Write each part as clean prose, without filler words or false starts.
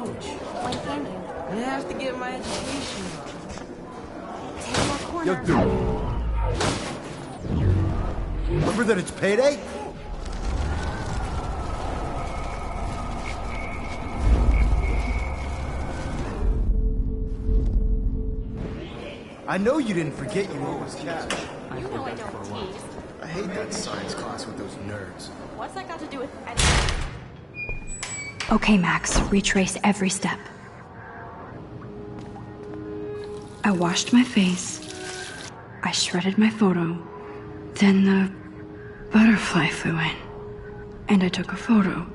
college. When can you? I have to get my education. Take that corner. Yo, dude. Remember that it's payday? I know you didn't forget you owe us cash. You know I don't tease. I hate that science class with those nerds. What's that got to do with anything? Okay, Max, retrace every step. I washed my face. I shredded my photo. Then the butterfly flew in. And I took a photo.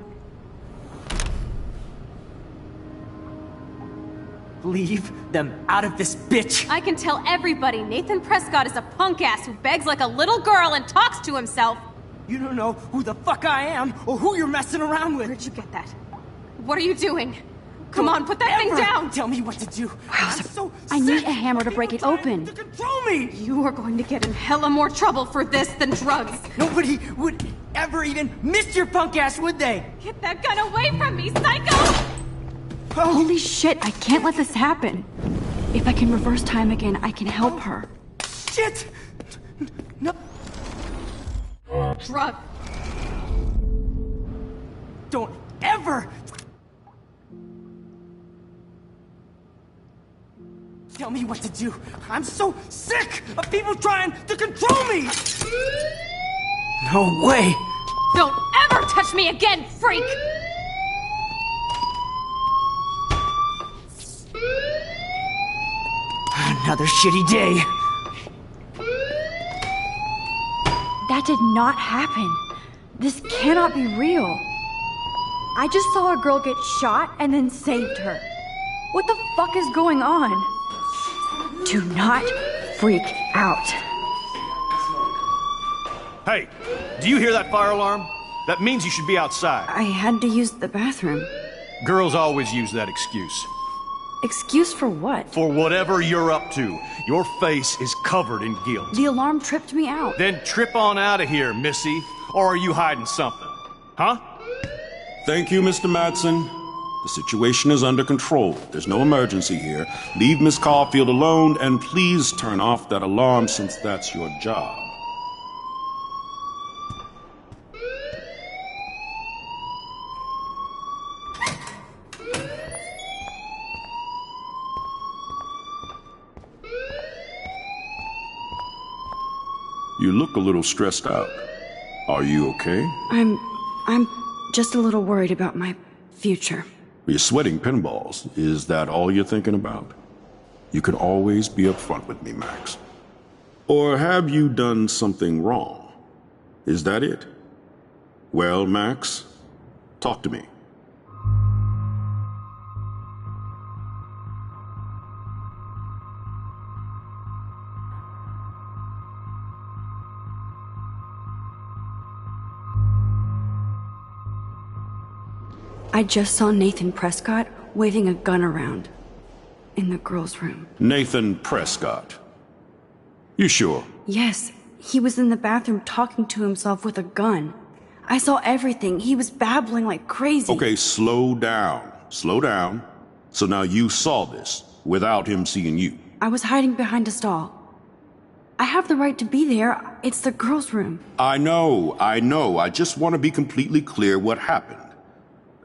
Leave them out of this bitch! I can tell everybody Nathan Prescott is a punk ass who begs like a little girl and talks to himself. You don't know who the fuck I am or who you're messing around with. Where'd you get that? What are you doing? Come on, put that thing down! Tell me what to do. I'm so I need sick a hammer to of break people it open. trying to control me! You are going to get in hella more trouble for this than drugs. Nobody would ever even miss your punk ass, would they? Get that gun away from me, psycho! Holy shit, I can't let this happen. If I can reverse time again, I can help her. Shit! No. Drug. Don't ever tell me what to do. I'm so sick of people trying to control me! No way! Don't ever touch me again, freak! Another shitty day. That did not happen. This cannot be real. I just saw a girl get shot and then saved her. What the fuck is going on? Do not freak out. Hey, do you hear that fire alarm? That means you should be outside. I had to use the bathroom. Girls always use that excuse. Excuse for what? For whatever you're up to, your face is covered in guilt. The alarm tripped me out. Then trip on out of here, Missy. Or are you hiding something? Huh? Thank you, Mr. Madsen. The situation is under control. There's no emergency here. Leave Miss Caulfield alone, and please turn off that alarm since that's your job. You look a little stressed out. Are you okay? I'm just a little worried about my future. You're sweating pinballs. Is that all you're thinking about? You can always be upfront with me, Max. Or have you done something wrong? Is that it? Well, Max, talk to me. I just saw Nathan Prescott waving a gun around in the girls' room. Nathan Prescott. You sure? Yes, he was in the bathroom talking to himself with a gun. I saw everything. He was babbling like crazy. Okay, slow down. Slow down. So now you saw this without him seeing you. I was hiding behind a stall. I have the right to be there. It's the girls' room. I know. I just want to be completely clear what happened.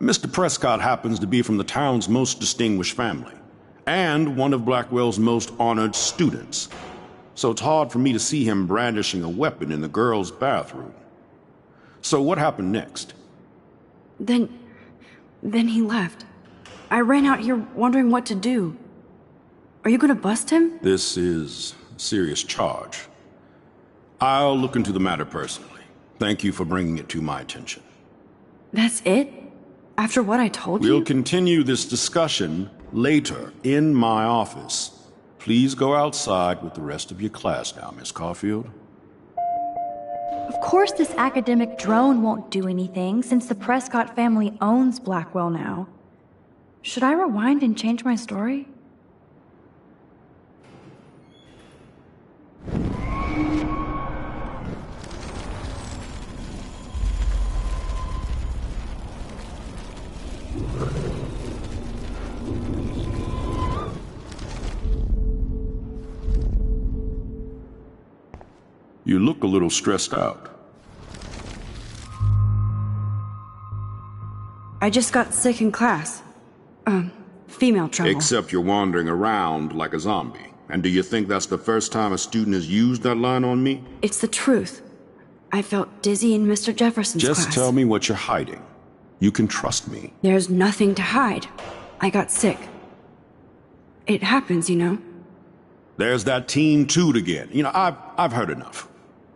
Mr. Prescott happens to be from the town's most distinguished family, and one of Blackwell's most honored students. So it's hard for me to see him brandishing a weapon in the girls' bathroom. So what happened next? Then he left. I ran out here wondering what to do. Are you gonna bust him? This is a serious charge. I'll look into the matter personally. Thank you for bringing it to my attention. That's it? After what I told you? We'll continue this discussion later in my office. Please go outside with the rest of your class now, Miss Caulfield. Of course this academic drone won't do anything, since the Prescott family owns Blackwell now. Should I rewind and change my story? You look a little stressed out. I just got sick in class. Female trouble. Except you're wandering around like a zombie. And do you think that's the first time a student has used that line on me? It's the truth. I felt dizzy in Mr. Jefferson's class. Just tell me what you're hiding. You can trust me. There's nothing to hide. I got sick. It happens, you know. There's that teen toot again. You know, I've heard enough.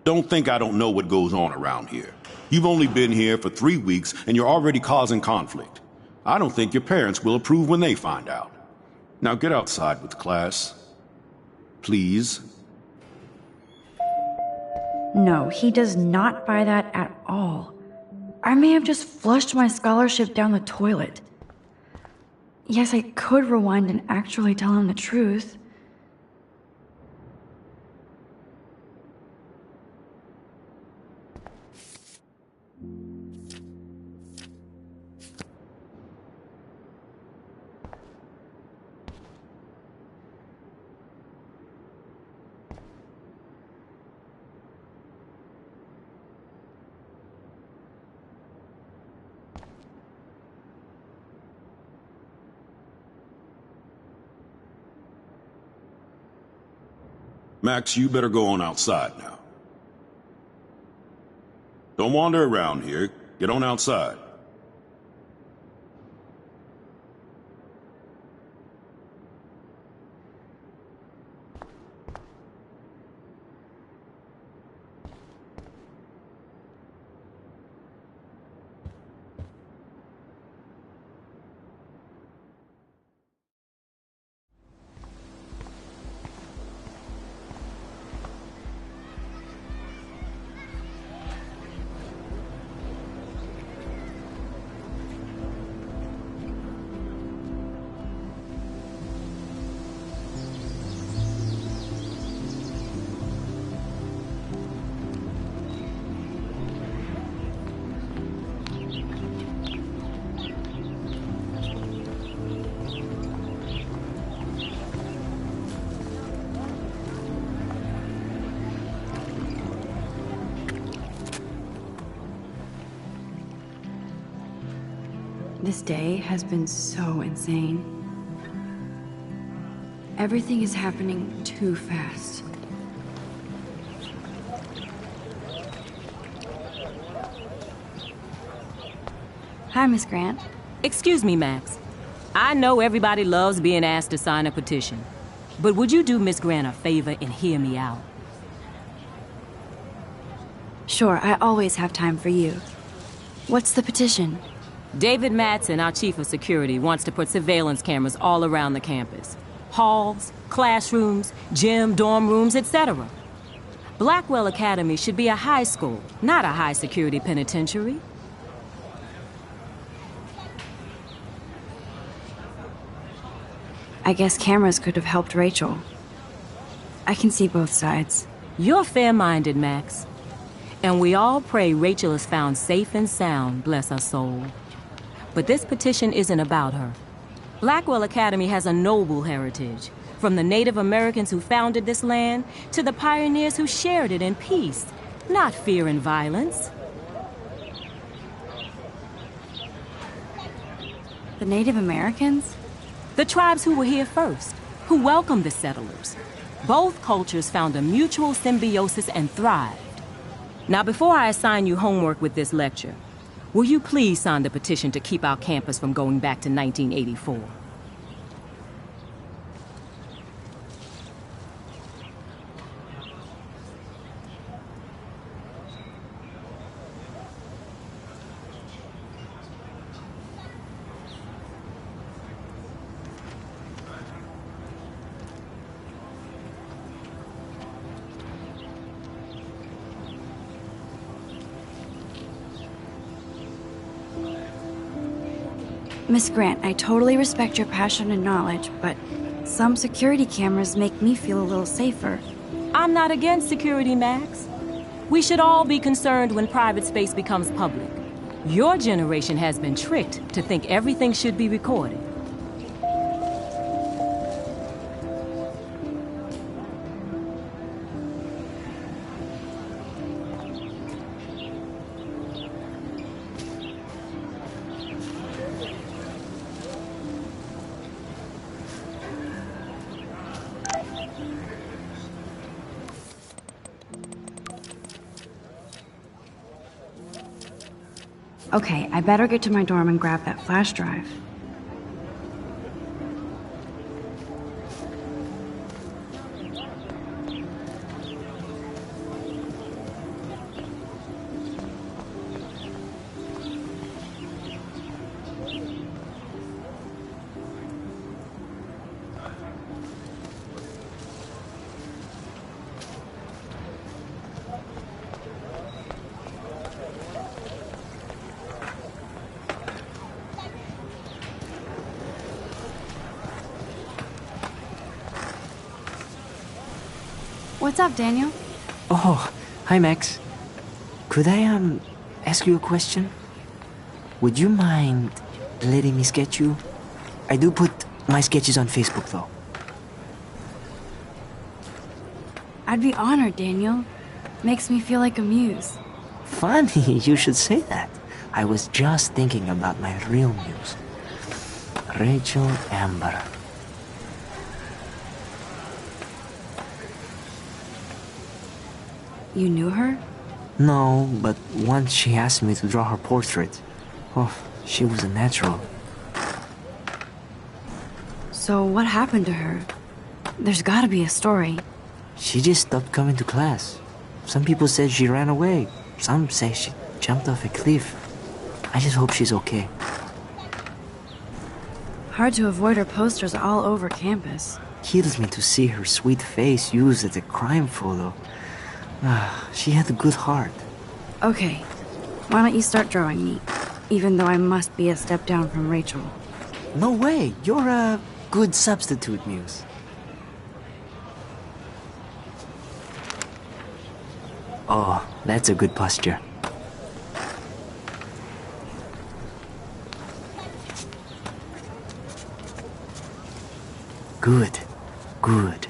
Don't think I don't know what goes on around here. You've only been here for 3 weeks and you're already causing conflict. I don't think your parents will approve when they find out. Now get outside with class. Please. No, he does not buy that at all. I may have just flushed my scholarship down the toilet. Yes, I could rewind and actually tell him the truth. Max, you better go on outside now. Don't wander around here. Get on outside. This day has been so insane. Everything is happening too fast. Hi, Miss Grant. Excuse me, Max. I know everybody loves being asked to sign a petition, but would you do Miss Grant a favor and hear me out? Sure, I always have time for you. What's the petition? David Madsen, our chief of security, wants to put surveillance cameras all around the campus. Halls, classrooms, gym, dorm rooms, etc. Blackwell Academy should be a high school, not a high-security penitentiary. I guess cameras could have helped Rachel. I can see both sides. You're fair-minded, Max. And we all pray Rachel is found safe and sound, bless her soul. But this petition isn't about her. Blackwell Academy has a noble heritage, from the Native Americans who founded this land to the pioneers who shared it in peace, not fear and violence. The Native Americans? The tribes who were here first, who welcomed the settlers. Both cultures found a mutual symbiosis and thrived. Now, before I assign you homework with this lecture, will you please sign the petition to keep our campus from going back to 1984? Miss Grant, I totally respect your passion and knowledge, but some security cameras make me feel a little safer. I'm not against security, Max. We should all be concerned when private space becomes public. Your generation has been tricked to think everything should be recorded. Okay, I better get to my dorm and grab that flash drive. What's up, Daniel? Oh, hi, Max. Could I, ask you a question? Would you mind letting me sketch you? I do put my sketches on Facebook, though. I'd be honored, Daniel. Makes me feel like a muse. Funny you should say that. I was just thinking about my real muse. Rachel Amber. You knew her? No, but once she asked me to draw her portrait. Oh, she was a natural. So what happened to her? There's gotta be a story. She just stopped coming to class. Some people said she ran away. Some say she jumped off a cliff. I just hope she's okay. Hard to avoid her posters all over campus. Kills me to see her sweet face used as a crime photo. She had a good heart. Okay, why don't you start drawing me? Even though I must be a step down from Rachel. No way, you're a good substitute, Muse. Oh, that's a good posture. Good, good.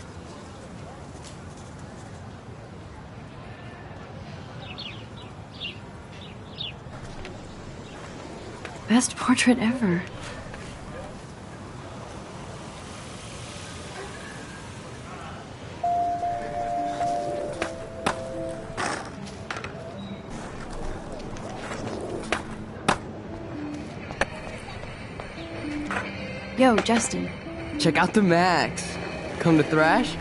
Best portrait ever. Yo, Justin. Check out the Max. Come to thrash?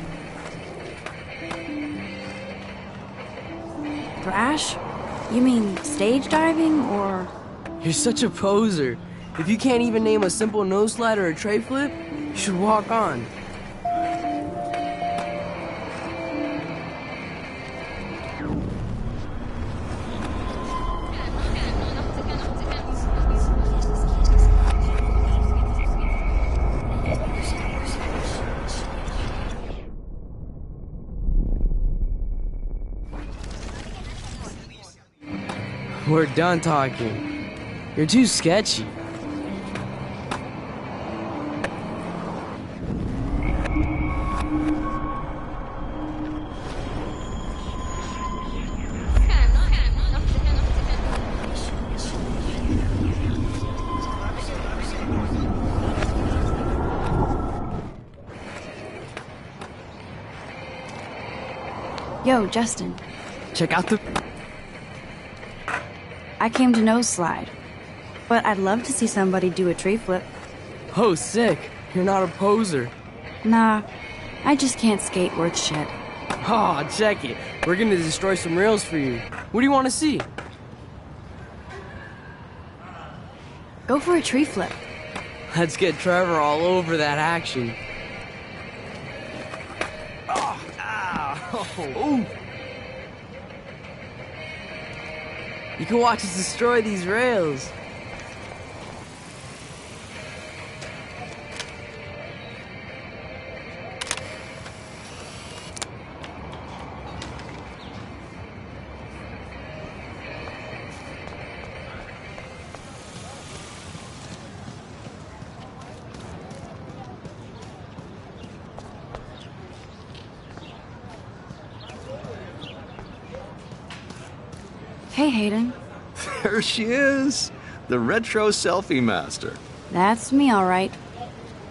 Thrash? You mean stage diving, or...? You're such a poser. If you can't even name a simple nose slide or a tray flip, you should walk on. We're done talking. You're too sketchy. Yo, Justin. Check out the... I came to nose slide. But I'd love to see somebody do a tree flip. Oh, sick. You're not a poser. Nah, I just can't skate worth shit. Aw, check it. We're gonna destroy some rails for you. What do you want to see? Go for a tree flip. Let's get Trevor all over that action. Oh, ow. Ooh. You can watch us destroy these rails. Hey, Hayden. There she is, the retro selfie master. That's me, all right.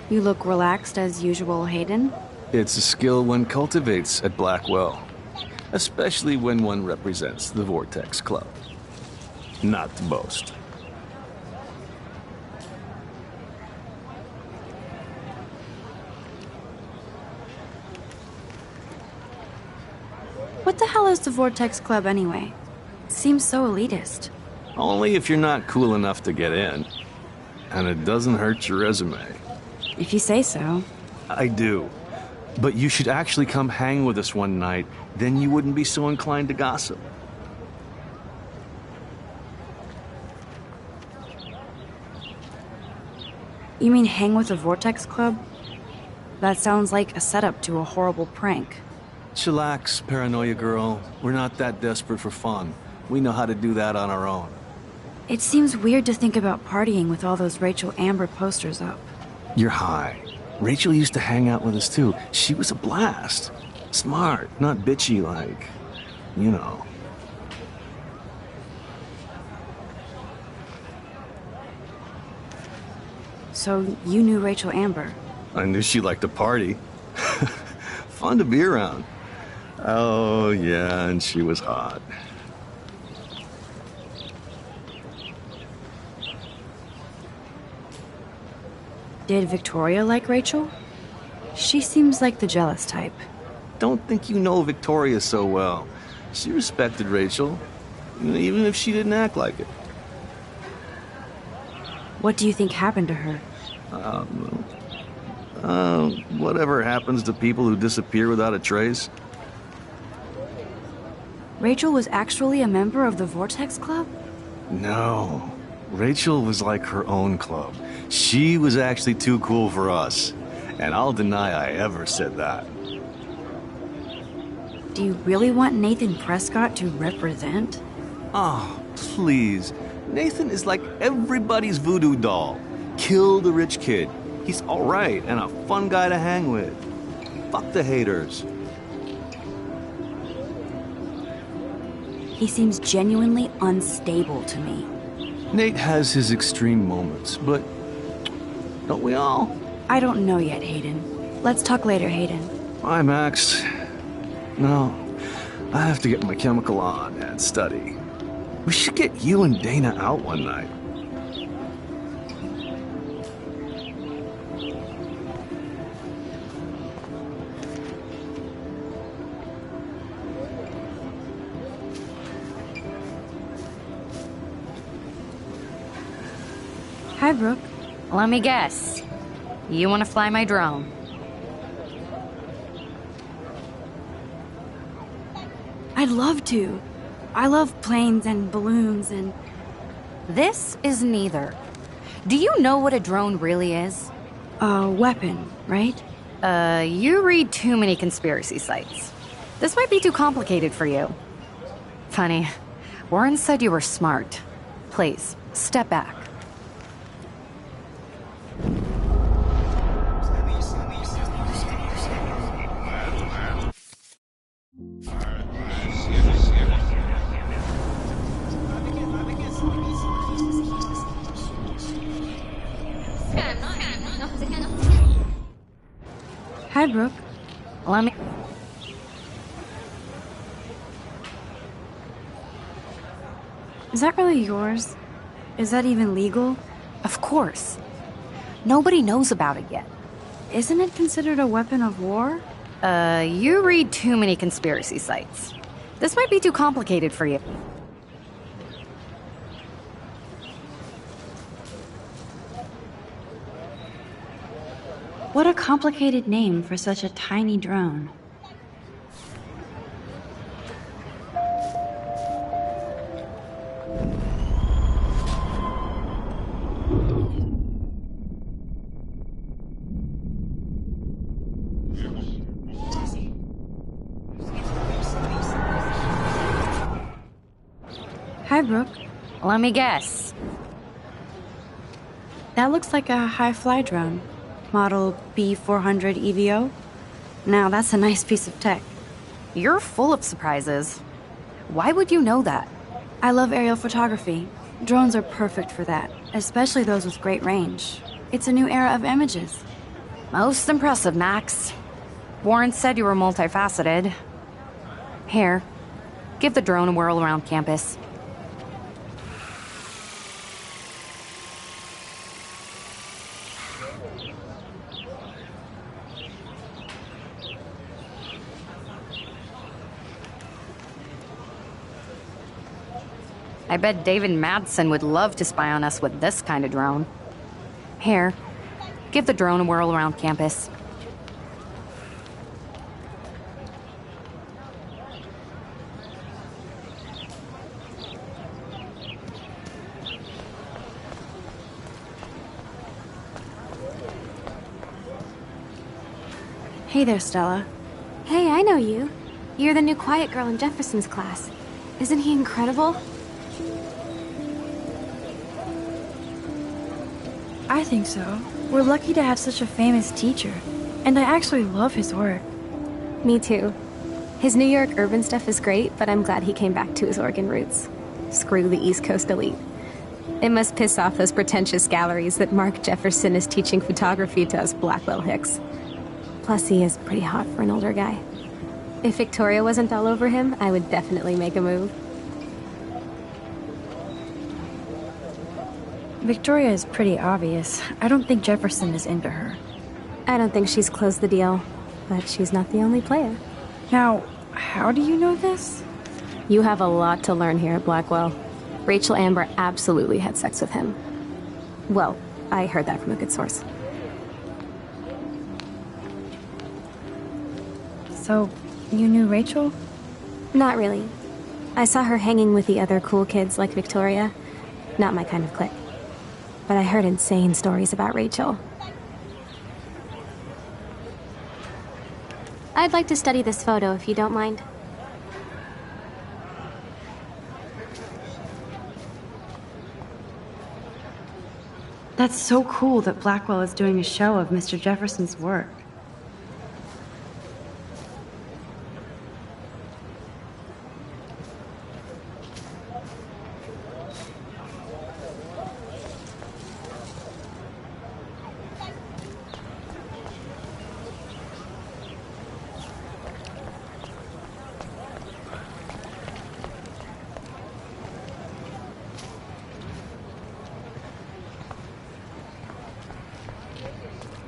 You look relaxed as usual, Hayden. It's a skill one cultivates at Blackwell, especially when one represents the Vortex Club. Not to boast. What the hell is the Vortex Club anyway? Seems so elitist. Only if you're not cool enough to get in. And it doesn't hurt your resume. If you say so. I do. But you should actually come hang with us one night, then you wouldn't be so inclined to gossip. You mean hang with the Vortex Club? That sounds like a setup to a horrible prank. Chillax, paranoia girl. We're not that desperate for fun. We know how to do that on our own. It seems weird to think about partying with all those Rachel Amber posters up. You're high. Rachel used to hang out with us too. She was a blast. Smart, not bitchy like, you know. So you knew Rachel Amber? I knew she liked to party. Fun to be around. Oh, yeah, and she was hot. Did Victoria like Rachel? She seems like the jealous type. Don't think you know Victoria so well. She respected Rachel, even if she didn't act like it. What do you think happened to her? Whatever happens to people who disappear without a trace. Rachel was actually a member of the Vortex Club? No. Rachel was like her own club. She was actually too cool for us. And I'll deny I ever said that. Do you really want Nathan Prescott to represent? Oh, please. Nathan is like everybody's voodoo doll. Kill the rich kid. He's alright and a fun guy to hang with. Fuck the haters. He seems genuinely unstable to me. Nate has his extreme moments, but don't we all? I don't know yet, Hayden. Let's talk later, Hayden. Bye, Max. No, I have to get my chemical on and study. We should get you and Dana out one night. Hi, Brooke. Let me guess. You want to fly my drone? I'd love to. I love planes and balloons and... This is neither. Do you know what a drone really is? A weapon, right? You read too many conspiracy sites. This might be too complicated for you. Funny, Warren said you were smart. Please, step back. Hi, Brooke. Let me... Is that really yours? Is that even legal? Of course. Nobody knows about it yet. Isn't it considered a weapon of war? You read too many conspiracy sites. This might be too complicated for you. What a complicated name for such a tiny drone. Hi, Brooke. Let me guess. That looks like a high-fly drone. Model B400 EVO. Now that's a nice piece of tech. You're full of surprises. Why would you know that? I love aerial photography. Drones are perfect for that, especially those with great range. It's a new era of images. Most impressive, Max. Warren said you were multifaceted. Here, give the drone a whirl around campus. I bet David Madsen would love to spy on us with this kind of drone. Here, give the drone a whirl around campus. Hey there, Stella. Hey, I know you. You're the new quiet girl in Jefferson's class. Isn't he incredible? I think so. We're lucky to have such a famous teacher. And I actually love his work. Me too. His New York urban stuff is great, but I'm glad he came back to his Oregon roots. Screw the East Coast elite. It must piss off those pretentious galleries that Mark Jefferson is teaching photography to us Blackwell Hicks. Plus, he is pretty hot for an older guy. If Victoria wasn't all over him, I would definitely make a move. Victoria is pretty obvious. I don't think Jefferson is into her. I don't think she's closed the deal, but she's not the only player. Now, how do you know this? You have a lot to learn here at Blackwell. Rachel Amber absolutely had sex with him. Well, I heard that from a good source. So, you knew Rachel? Not really. I saw her hanging with the other cool kids like Victoria. Not my kind of clique. But I heard insane stories about Rachel. I'd like to study this photo if you don't mind. That's so cool that Blackwell is doing a show of Mr. Jefferson's work.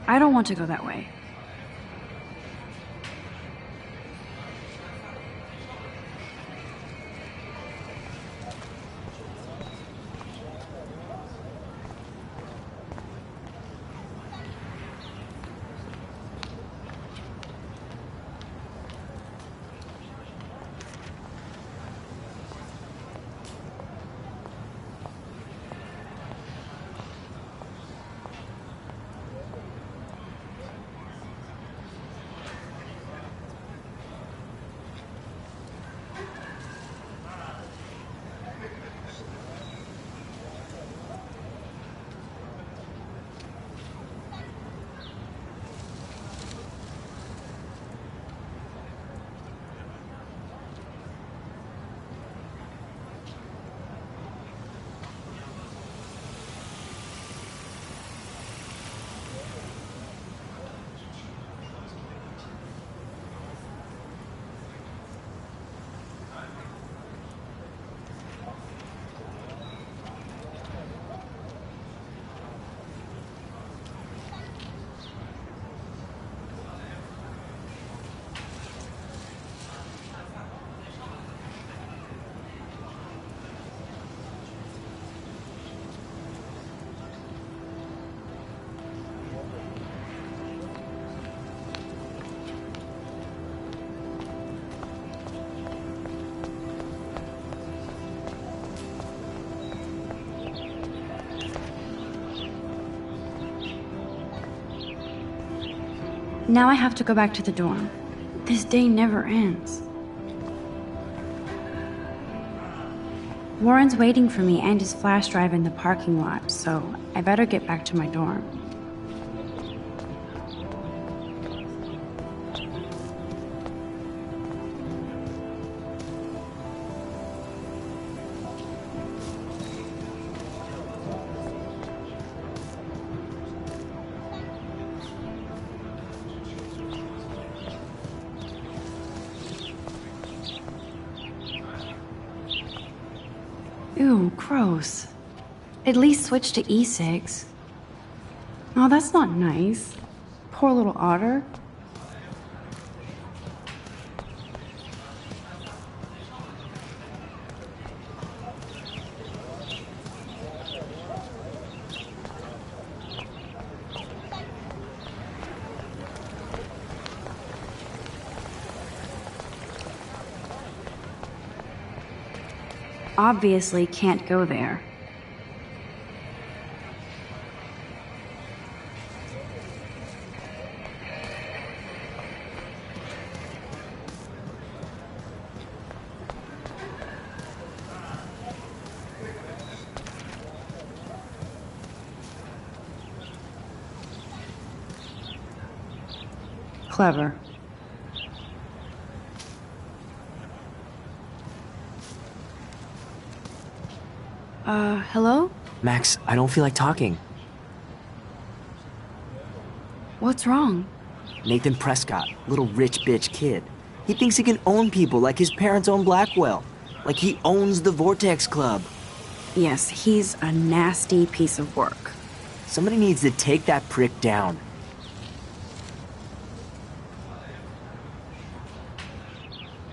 I don't want to go that way. Now I have to go back to the dorm. This day never ends. Warren's waiting for me and his flash drive in the parking lot, so I better get back to my dorm. Ew, gross. At least switch to e-cigs. Oh, that's not nice. Poor little otter. obviously can't go there. Clever. Hello? Max, I don't feel like talking. What's wrong? Nathan Prescott, little rich bitch kid. He thinks he can own people like his parents own Blackwell. Like he owns the Vortex Club. Yes, he's a nasty piece of work. Somebody needs to take that prick down.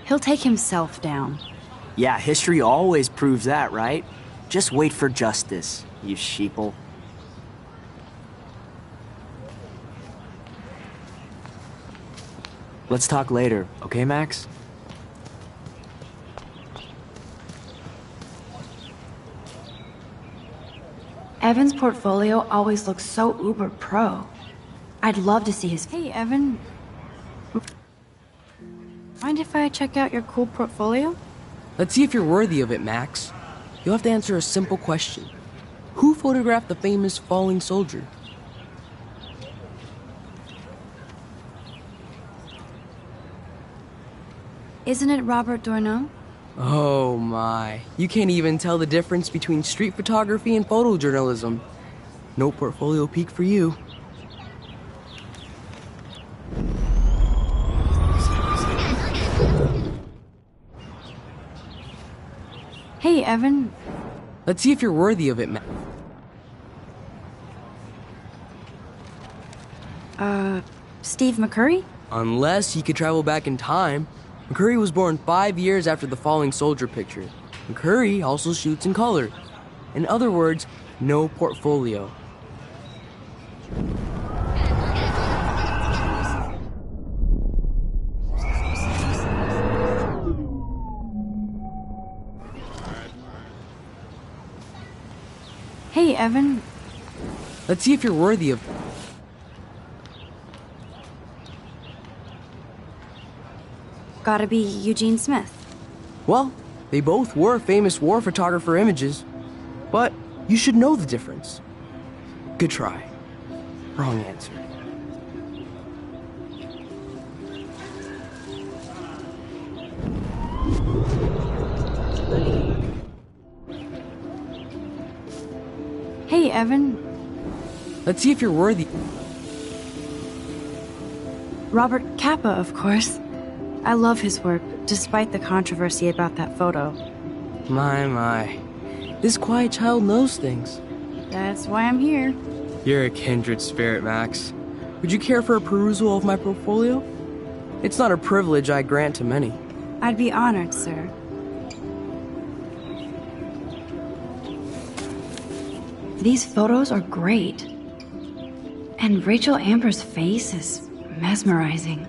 He'll take himself down. Yeah, history always proves that, right? Just wait for justice, you sheeple. Let's talk later, okay, Max? Evan's portfolio always looks so uber pro. I'd love to see his... Hey, Evan. Mind if I check out your cool portfolio? Let's see if you're worthy of it, Max. You'll have to answer a simple question. Who photographed the famous falling soldier? Isn't it Robert Doisneau? Oh my. You can't even tell the difference between street photography and photojournalism. No portfolio peek for you. Hey, Evan. Let's see if you're worthy of it, Max. Steve McCurry? Unless he could travel back in time. McCurry was born 5 years after the falling soldier picture. McCurry also shoots in color. In other words, no portfolio. Hey, Evan. Let's see if you're worthy of... Gotta be Eugene Smith. Well, they both were famous war photographer images. But you should know the difference. Good try. Wrong answer. Hey, Evan. Let's see if you're worthy. Robert Capa, of course. I love his work, despite the controversy about that photo. My. This quiet child knows things. That's why I'm here. You're a kindred spirit, Max. Would you care for a perusal of my portfolio? It's not a privilege I grant to many. I'd be honored, sir. These photos are great. And Rachel Amber's face is mesmerizing.